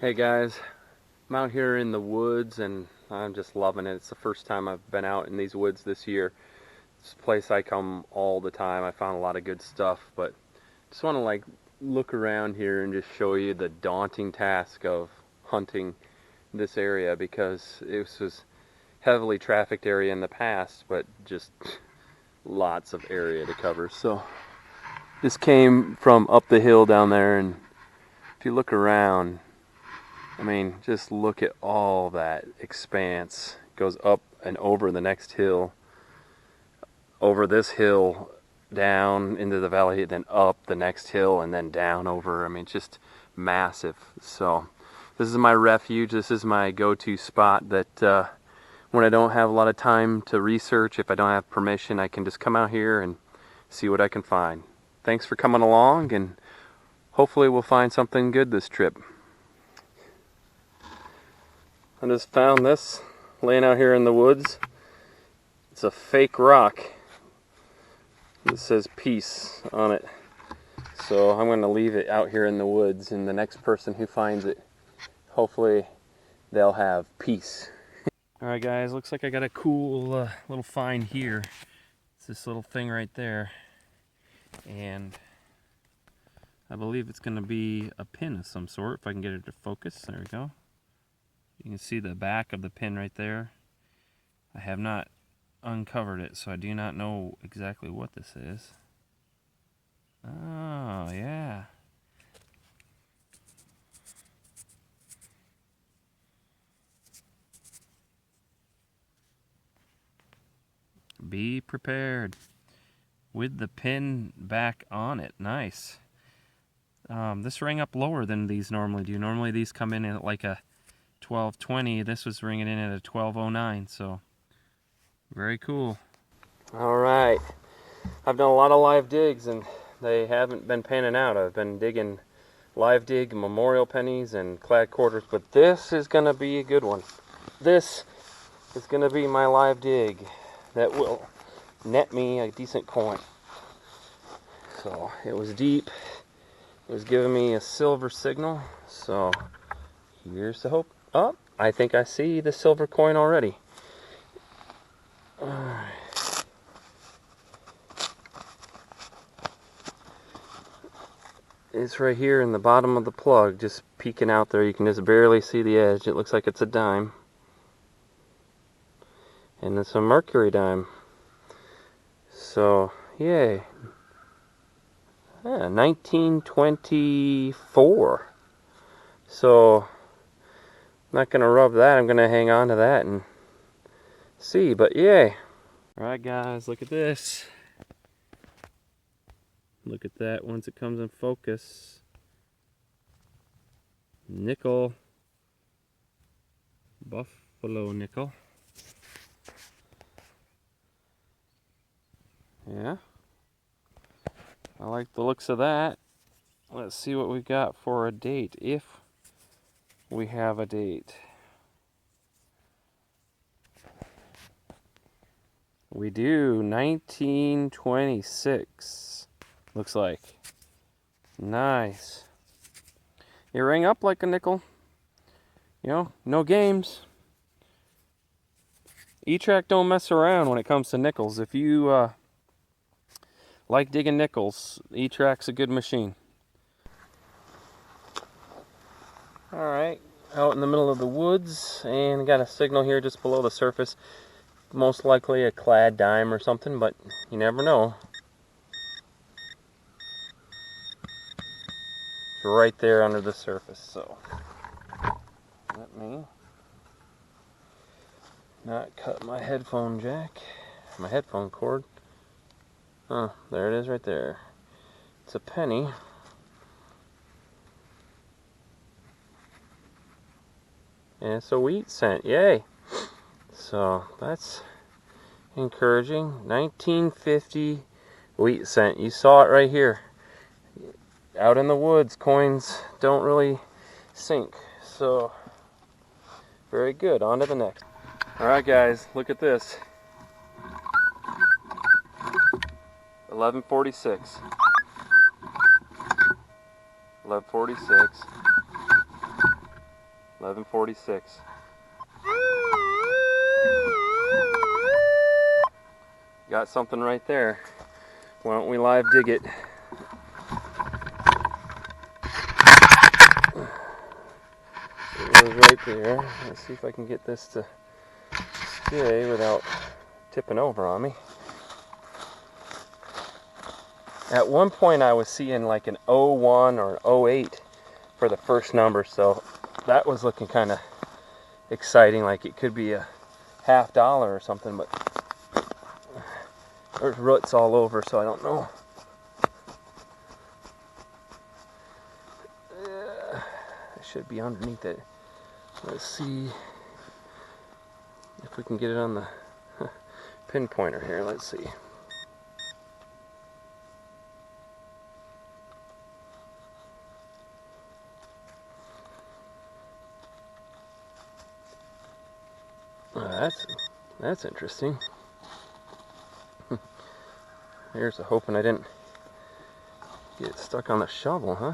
Hey guys, I'm out here in the woods and I'm just loving it. It's the first time I've been out in these woods this year. It's a place I come all the time. I found a lot of good stuff, but just want to look around here and just show you the daunting task of hunting this area, because it was heavily trafficked area in the past, but just lots of area to cover. So this came from up the hill down there, and if you look around, I mean, just look at all that expanse. It goes up and over the next hill, over this hill, down into the valley, then up the next hill, and then down over. I mean, just massive. So this is my refuge. This is my go-to spot that when I don't have a lot of time to research, if I don't have permission, I can just come out here and see what I can find. Thanks for coming along, and hopefully we'll find something good this trip. I just found this laying out here in the woods. It's a fake rock. It says peace on it. So I'm going to leave it out here in the woods, and the next person who finds it, hopefully they'll have peace. Alright guys, looks like I got a cool little find here. It's this little thing right there. And I believe it's going to be a pin of some sort, if I can get it to focus. There we go. You can see the back of the pin right there. I have not uncovered it, so I do not know exactly what this is. Oh, yeah. Be prepared. With the pin back on it. Nice. This rang up lower than these normally do. Normally these come in at like a 1220. This was ringing in at a 1209, so very cool. All right, I've done a lot of live digs and they haven't been panning out. I've been digging live dig memorial pennies and clad quarters, but this is gonna be a good one. This is gonna be my live dig that will net me a decent coin. So it was deep, it was giving me a silver signal, so here's the hope. Oh, I think I see the silver coin already. It's right here in the bottom of the plug, just peeking out there. You can just barely see the edge. It looks like it's a dime. And it's a mercury dime. So, yay. Yeah, 1924. So, I'm not going to rub that. I'm going to hang on to that and see, but yay. Alright guys, look at this. Look at that once it comes in focus. Nickel. Buffalo nickel. Yeah. I like the looks of that. Let's see what we got for a date, if we have a date. We do. 1926. Looks like. Nice. It rang up like a nickel. You know, no games. E-trac don't mess around when it comes to nickels. If you like digging nickels, e-trac's a good machine. Alright, out in the middle of the woods, and got a signal here just below the surface. Most likely a clad dime or something, but you never know. It's right there under the surface, so let me not cut my headphone jack, my headphone cord. Oh, there it is right there. It's a penny. And it's a wheat cent, yay! So that's encouraging. 1950 wheat cent. You saw it right here. Out in the woods, coins don't really sink. So very good. On to the next. Alright guys, look at this. 1146. 1146. 1146. Got something right there. Why don't we live dig it? It goes right there. Let's see if I can get this to stay without tipping over on me. At one point I was seeing like an 01 or an 08 for the first number, so that was looking kind of exciting, like it could be a $50 or something, but there's roots all over, so I don't know. It should be underneath it. Let's see if we can get it on the pinpointer here. Let's see. That's interesting. Here's hoping I didn't get stuck on the shovel, huh?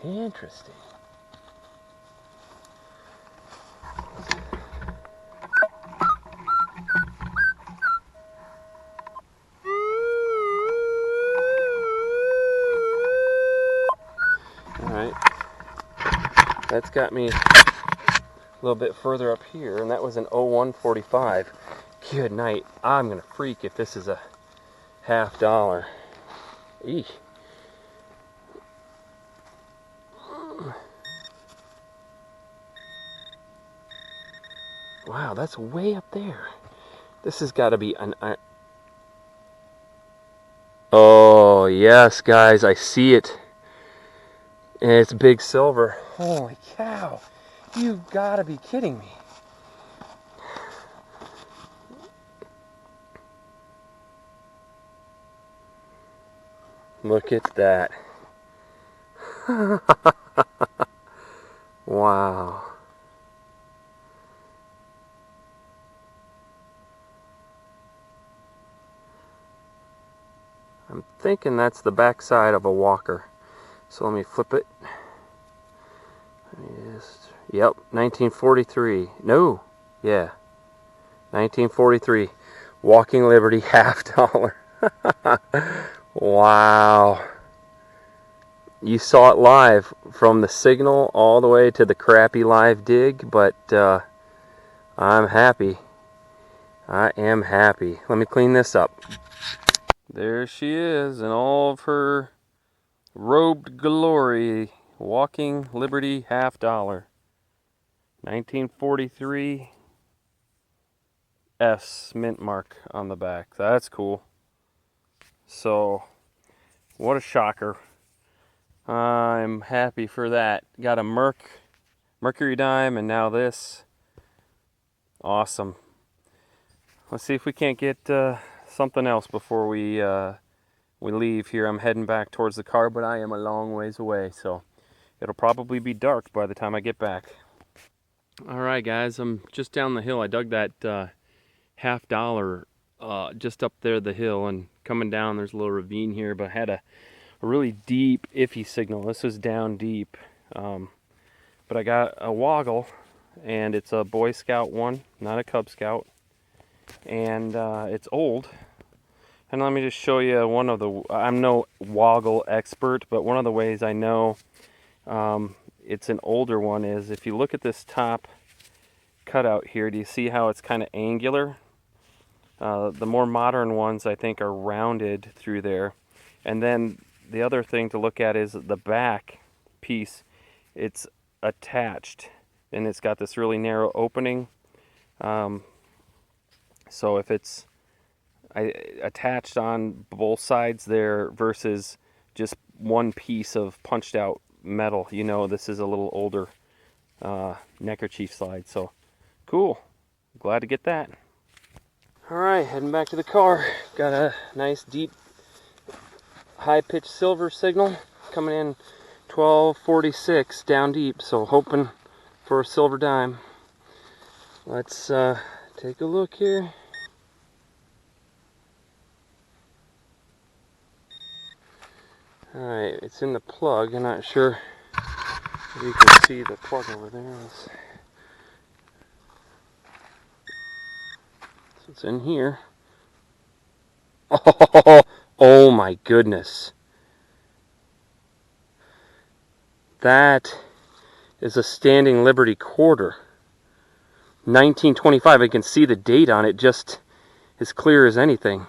Interesting. Alright, that's got me a little bit further up here, and that was an 0145. Good night. I'm gonna freak if this is a $50. Eesh. Wow, that's way up there. This has got to be an... Oh, yes, guys, I see it. And it's big silver. Holy cow. You've got to be kidding me. Look at that. Wow. I'm thinking that's the back side of a walker. So let me flip it. Yep, 1943. No, yeah, 1943. Walking Liberty $50. Wow. You saw it live from the signal all the way to the crappy live dig, but I'm happy. I am happy. Let me clean this up. There she is in all of her robed glory. Walking Liberty $50. 1943 S mint mark on the back. That's cool. So, what a shocker. I'm happy for that. Got a Mercury dime, and now this. Awesome. Let's see if we can't get something else before we leave here. I'm heading back towards the car, but I am a long ways away, so it'll probably be dark by the time I get back. Alright guys, I'm just down the hill. I dug that $50 just up there the hill, and coming down there's a little ravine here, but I had a really deep iffy signal. This is down deep, but I got a woggle, and it's a Boy Scout one, not a Cub Scout, and it's old. And let me just show you one of the, I'm no woggle expert, but one of the ways I know it's an older one is if you look at this top cutout here, do you see how it's kind of angular? The more modern ones I think are rounded through there. And then the other thing to look at is the back piece. It's attached, and it's got this really narrow opening. So if it's attached on both sides there versus just one piece of punched out metal, you know this is a little older neckerchief slide. So cool, glad to get that. Alright, heading back to the car. Got a nice deep high-pitched silver signal coming in 1246 down deep, so hoping for a silver dime. Let's take a look here. Alright, it's in the plug. I'm not sure if you can see the plug over there. So it's in here. Oh, oh my goodness. That is a Standing Liberty quarter. 1925. I can see the date on it just as clear as anything.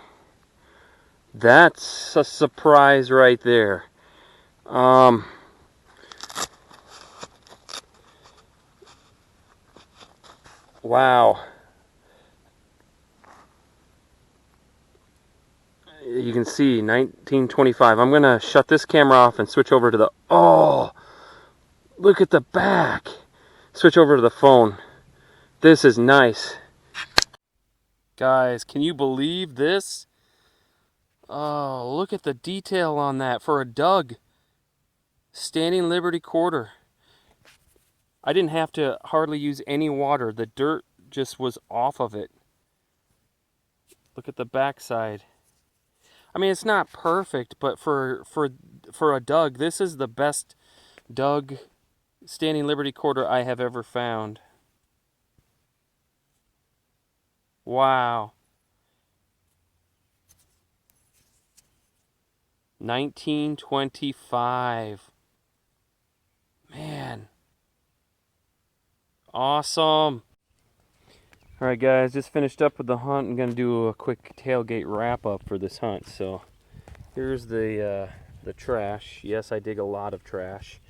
That's a surprise right there. Wow. You can see 1925. I'm going to shut this camera off and switch over to the... Oh, look at the back. Switch over to the phone. This is nice. Guys, can you believe this? Oh, look at the detail on that for a Doug. Standing Liberty quarter. I didn't have to hardly use any water. The dirt just was off of it. Look at the backside. I mean, it's not perfect, but for a Doug, this is the best Doug Standing Liberty quarter I have ever found. Wow. 1925. Man. Awesome. Alright guys, just finished up with the hunt. I'm going to do a quick tailgate wrap up for this hunt. So here's the trash. Yes, I dig a lot of trash.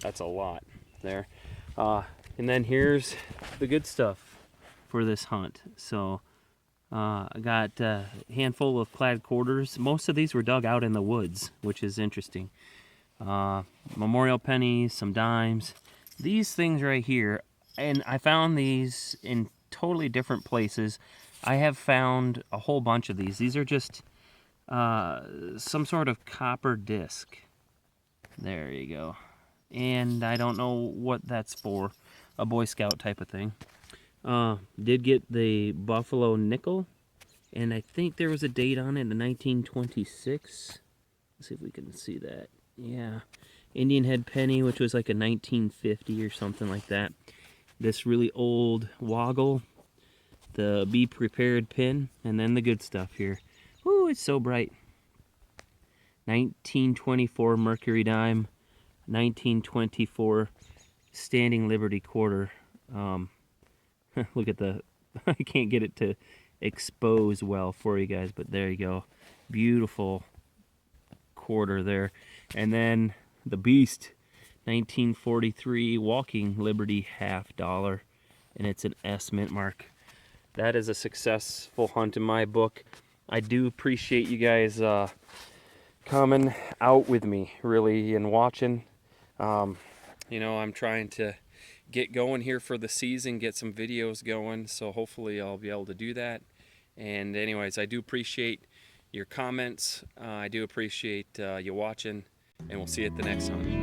That's a lot there. And then here's the good stuff for this hunt. So I got a handful of clad quarters. Most of these were dug out in the woods, which is interesting. Memorial pennies, some dimes. These things right here, and I found these in totally different places. I have found a whole bunch of these. These are just some sort of copper disc. There you go. And I don't know what that's for. A Boy Scout type of thing. Did get the Buffalo nickel, and I think there was a date on it in 1926. Let's see if we can see that. Yeah. Indian head penny, which was like a 1950 or something like that. This really old woggle, the Be Prepared pin, and then the good stuff here. Ooh, it's so bright. 1924 Mercury dime, 1924 Standing Liberty quarter. Look at the, I can't get it to expose well for you guys, but there you go. Beautiful quarter there. And then the beast, 1943 Walking Liberty $50, and it's an S mint mark. That is a successful hunt in my book. I do appreciate you guys coming out with me, really, and watching. You know, I'm trying to get going here for the season, get some videos going, so hopefully I'll be able to do that. And anyways, I do appreciate your comments. I do appreciate you watching, and we'll see you at the next hunt.